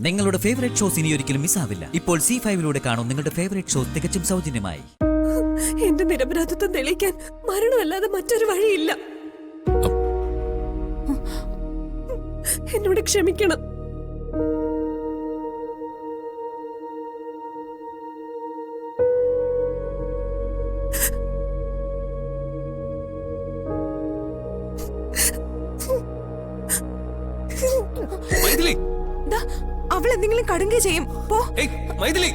നിങ്ങളുടെ favourite shows ഇനി ഒരിക്കലും മിസ്സാവില്ല. ഇപ്പോൾ C5 കാണും നിങ്ങളുടെ ഫേവറേറ്റ് ഷോസ് തികച്ചും സൗജന്യമായി. എന്റെ നിരപരാധിത്വം തെളിയിക്കാൻ മരണമല്ലാതെ മറ്റൊരു വഴിയില്ല. എന്നോട് ക്ഷമിക്കണം. അവൾ എന്തെങ്കിലും കടുങ്കൈ ചെയ്യും. പോ. മൈഥിലി,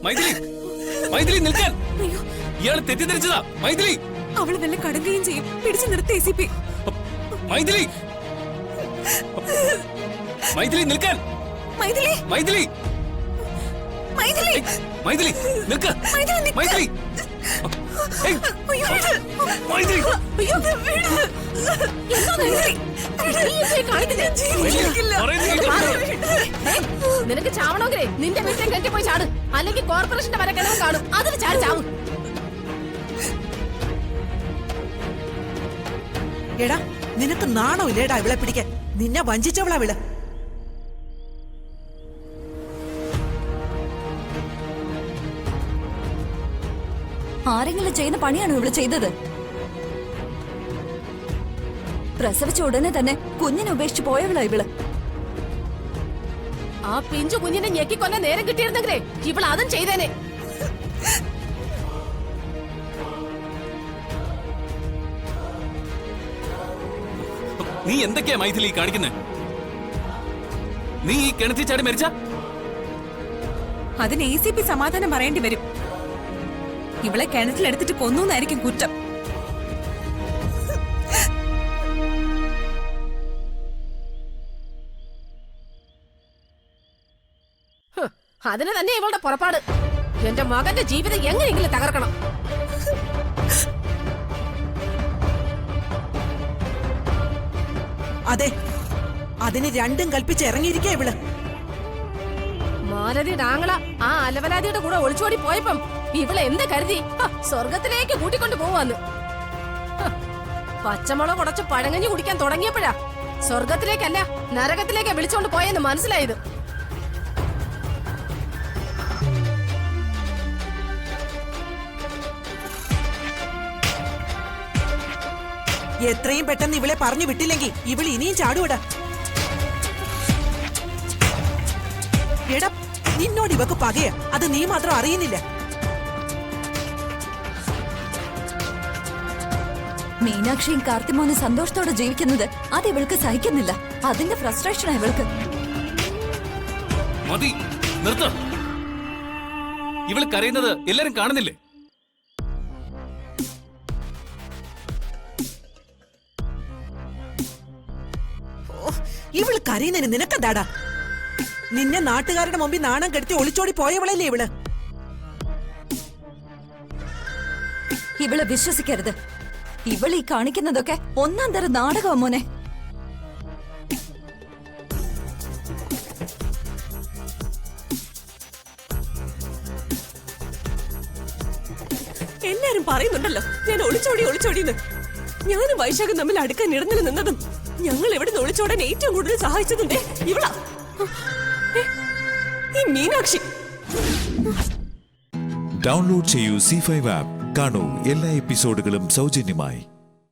മൈഥിലി, മൈഥിലി നിൽക്കാൻ. ഇയാൾ തെറ്റിദ്ധരിച്ചതാ. മൈഥിലി, അവൾ വല്ല കടുങ്കയും ചെയ്യും. പിടിച്ചു നിർത്തി ACP. മൈഥിലി, മൈഥിലി നിൽക്കാൻ. മൈഥിലി, മൈഥിലി, മൈഥിലി, മൈഥിലി നിൽക്ക. മൈഥിലി, മൈഥിലി, മൈഥിലി, നിനക്ക് ചാവണമെങ്കിലേ നിന്റെ വീട്ടിൽ കെട്ടിപ്പോയി ചാട്, അല്ലെങ്കിൽ കോർപ്പറേഷന്റെ വരെ കിണവും കാണും, അതിന് ചാടി ചാവും. എടാ, നിനക്ക് നാണോ ഇല്ലേടാ ഇവളെ പിടിക്കാൻ? നിന്നെ വഞ്ചിച്ചവളാ വിള. ആരെങ്കിലും ചെയ്യുന്ന പണിയാണോ ഇവിടെ ചെയ്തത്? പ്രസവിച്ച ഉടനെ തന്നെ കുഞ്ഞിനെ ഉപേക്ഷിച്ച് പോയവളാ ഇവള്. ആ പിഞ്ചു കുഞ്ഞിനെ ഞെക്കിക്കൊല്ല നേരം കിട്ടിയിരുന്നെങ്കിലേ ഇവൾ അതും ചെയ്തേനെ. നീ എന്തൊക്കെയാ മൈഥിലി കാണിക്കുന്നത്? നീ ഈ കിണറ്റി ചാടി മരിച്ച അതിന് ACP സമാധാനം പറയേണ്ടി വരും. ഇവളെ കിണറ്റിലെടുത്തിട്ട് കൊന്നൂന്നായിരിക്കും കുറ്റം. അതിന് തന്നെ ഇവളുടെ പുറപ്പാട്. എന്റെ മകന്റെ ജീവിതം എങ്ങനെയെങ്കിലും തകർക്കണം. അതെ, അതിന് രണ്ടും കൽപ്പിച്ച് ഇറങ്ങിയിരിക്കാ ഇവള്. മാലതി ഡാങ്ങള ആ അലവലാദിയുടെ കൂടെ ഒളിച്ചോടി പോയപ്പം ഇവളെ എന്ത് കരുതി സ്വർഗത്തിലേക്ക് കൂട്ടിക്കൊണ്ട് പോവാന്ന്. പച്ചമുളക് ഉടച്ച് പഴങ്ങഞ്ഞു കുടിക്കാൻ തുടങ്ങിയപ്പോഴാ സ്വർഗത്തിലേക്കല്ല നരകത്തിലേക്ക് വിളിച്ചോണ്ട് പോയെന്ന് മനസ്സിലായത്. എത്രയും പെട്ടെന്ന് ഇവളെ പറഞ്ഞു വിട്ടില്ലെങ്കിൽ ഇവൾ ഇനിയും ചാടുവിടാ. എടാ, നിന്നോട് ഇവക്ക് പകയ, അത് നീ മാത്രം അറിയുന്നില്ല. മീനാക്ഷിയും കാർത്തിമോനും സന്തോഷത്തോടെ ജീവിക്കുന്നത് അത് ഇവൾക്ക് സഹിക്കുന്നില്ല. അതിന്റെ ഫ്രസ്ട്രേഷനാ ഇവൾക്ക്. മതി, നിർത്ത. ഇവള് കരയുന്നത് എല്ലാരും കാണുന്നില്ലേ? ഇവള് കരയുന്നതിന് നിനക്കെന്താടാ? നിന്നെ നാട്ടുകാരുടെ മുമ്പിൽ നാണം കെടുത്തി ഒളിച്ചോടി പോയവളല്ലേ ഇവള്? ഇവളെ വിശ്വസിക്കരുത്. ഇവൾ ഈ കാണിക്കുന്നതൊക്കെ ഒന്നാം തരം നാടകമാ മോനെ. എല്ലാരും പറയുന്നുണ്ടല്ലോ ഞാൻ ഒളിച്ചോടിന്ന്. ഞാനും വൈശാഖും തമ്മിൽ അടുക്കാൻ ഇടനില നിന്നതും ഞങ്ങൾ എവിടെ നിന്ന് ഒളിച്ചോടാൻ ഏറ്റവും കൂടുതൽ സഹായിച്ചതിന്റെ ഇവളാ, ഈ മീനാക്ഷി. ഡൗൺലോഡ് ചെയ്യൂ C5 ആപ്പ്. കാണൂ എല്ലാ എപ്പിസോഡുകളും സൗജന്യമായി.